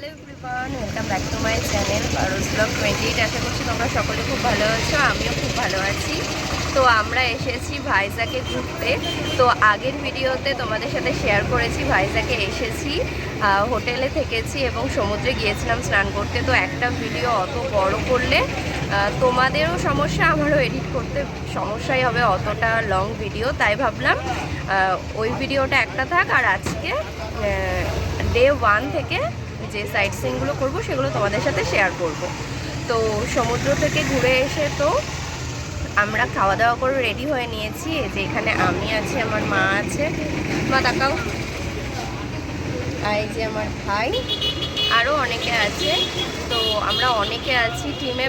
Hello everyone, welcome back to my channel পারুস blog 28। আশা করছি তোমরা সকলে খুব ভালো আছো, আমিও খুব ভালো আছি। তো আমরা এসেছি ভাইজ্যাগে ঘুরতে। তো আগের ভিডিওতে তোমাদের সাথে শেয়ার করেছি ভাইজ্যাগে এসেছি, হোটেলে থেকেছি এবং সমুদ্রে গিয়েছিলাম স্নান করতে। তো একটা ভিডিও অত বড় করলে তোমাদেরও সমস্যা, আমারও এডিট করতে সমস্যাই হবে, অতটা লং ভিডিও। তাই ভাবলাম ওই ভিডিওটা একটা থাক, আর আজকে ডে 1 থেকে যে সাইট সিনগুলো করবো সেগুলো তোমাদের সাথে শেয়ার করব। তো সমুদ্র থেকে ঘুরে এসে তো আমরা খাওয়া দাওয়া করে রেডি হয়ে নিয়েছি। এই যে এখানে আমি আছি, আমার মা আছে, মা তাকাও, এই যে আমার ভাই, আরও অনেকে আছে। তো আমরা অনেকে আছি টিমে,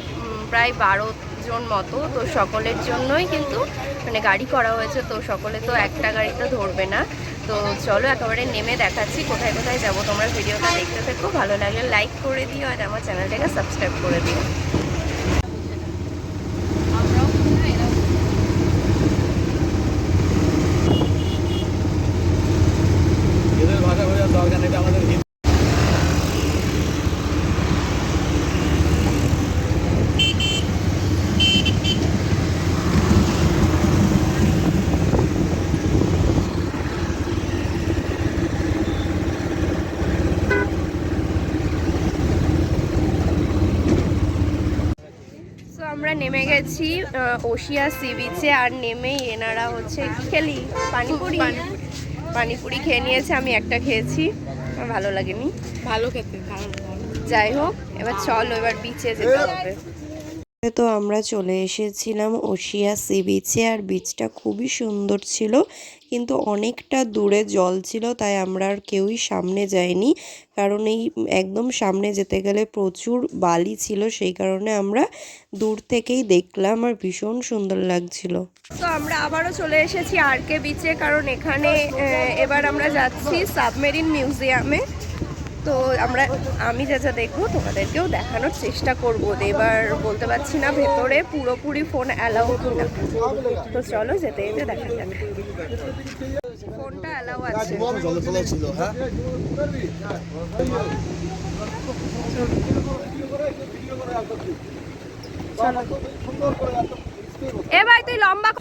প্রায় 12 জন মতো। তো সকলের জন্যই কিন্তু মানে গাড়ি করা হয়েছে, তো সকলে তো একটা গাড়িতে ধরবে না। তো চলো একেবারে নেমে দেখাচ্ছি কোথায় কোথায় যাবো। তোমরা ভিডিওটা দেখতে থাকো, ভালো লাগলে লাইক করে দিও আর আমার চ্যানেলটাকে সাবস্ক্রাইব করে দিও। আমরা নেমে গেছি ওশিয়া সি বিচে। আর নেমেই এনারা হচ্ছে খেলি পানিপুরি পানিপুরি খেয়ে নিয়েছে, আমি একটা খেয়েছি, ভালো লাগেনি, ভালো খেতে। যাই হোক এবার চলো এবার বিচে যেতে হবে। তো আমরা চলে এসেছিলাম ওশিয়া সি বিচে। আর বিচটা খুবই সুন্দর ছিল, কিন্তু অনেকটা দূরে জল ছিল, তাই আমরা আর কেউই সামনে যাইনি। কারণ এই একদম সামনে যেতে গেলে প্রচুর বালি ছিল, সেই কারণে আমরা দূর থেকেই দেখলাম, আর ভীষণ সুন্দর লাগছিল। তো আমরা আবারও চলে এসেছি আরকে বিচে, কারণ এখানে এবার আমরা যাচ্ছি সাবমেরিন মিউজিয়ামে। তো আমি যা যা দেখবো তোমাদেরকেও দেখানোর চেষ্টা করবো। এবার বলতে পারছি না ভেতরে পুরোপুরি ফোন অ্যালাউ কিনা। তো চলো যেতে যেতে দেখা যাবে। ফোনটা অ্যালাউ আছে। এ ভাই তুই লম্বা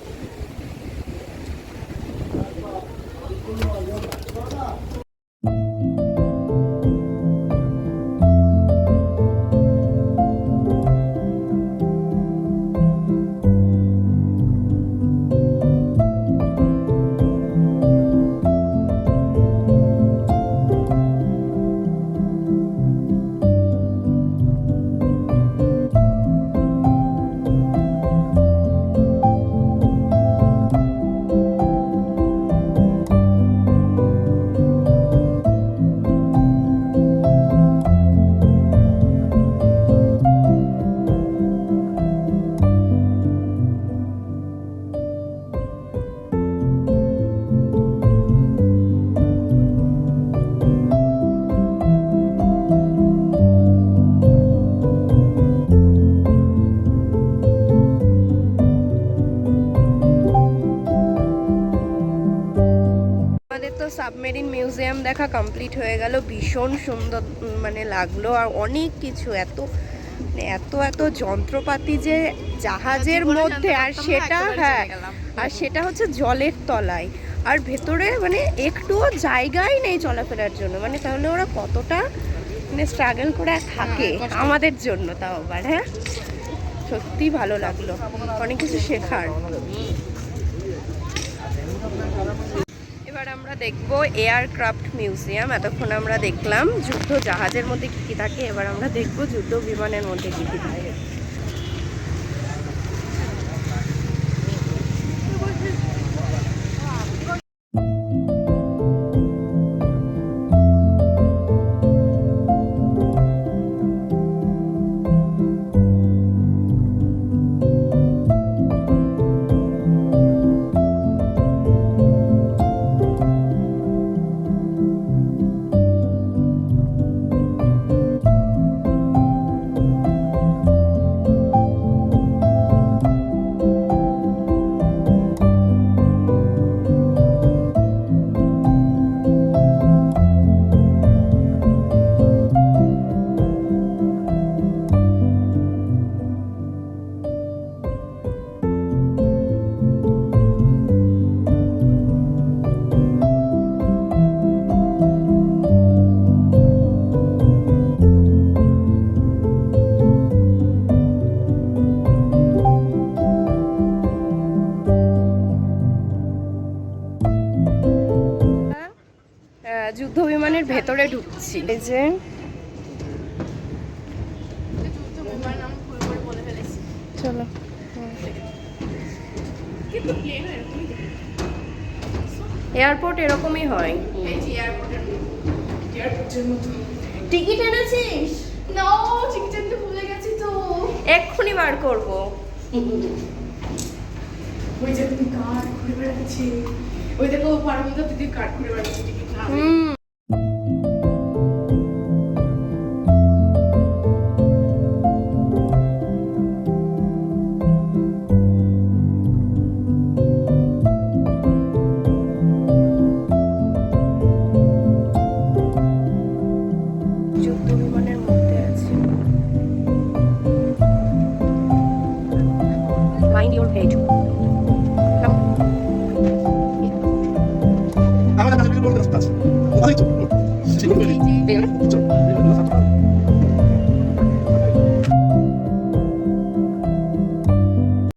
সাবমেরিন মিউজিয়াম দেখা কমপ্লিট হয়ে গেল। ভীষণ সুন্দর মানে লাগলো, আর অনেক কিছু এত এত এত যন্ত্রপাতি যে জাহাজের মধ্যে, আর সেটা আর সেটা হচ্ছে জলের তলায়, আর ভেতরে মানে একটুও জায়গাই নেই চলাফেরার জন্য। মানে তাহলে ওরা কতটা মানে স্ট্রাগল করে থাকে আমাদের জন্য, তাও আবার সত্যি ভালো লাগলো, অনেক কিছু শেখার। এবার আমরা দেখবো এয়ারক্রাফট মিউজিয়াম। এতক্ষণ আমরা দেখলাম যুদ্ধ জাহাজের মধ্যে কী কী থাকে, এবার আমরা দেখবো যুদ্ধ বিমানের মধ্যে কী কী থাকে। যাচ্ছি। এই যে চলো, এয়ারপোর্ট এরকমই হয়। টিকিট এনেছিস? না, টিকিট আনতে ভুলে গেছি তো। এক্ষুনি বার করবো। ওই যে তুমি কার্ড ঘুরে বেড়াচ্ছি, ওই দেখো পারমিতা দিদি কার্ড ঘুরে বেড়াচ্ছে টিকিট না। যুদ্ধ বিমানের মধ্যে আছে। Mind your head. আমাদের কাছে কিছু বলতে আছে। ওই তো ঠিক আছে। চল।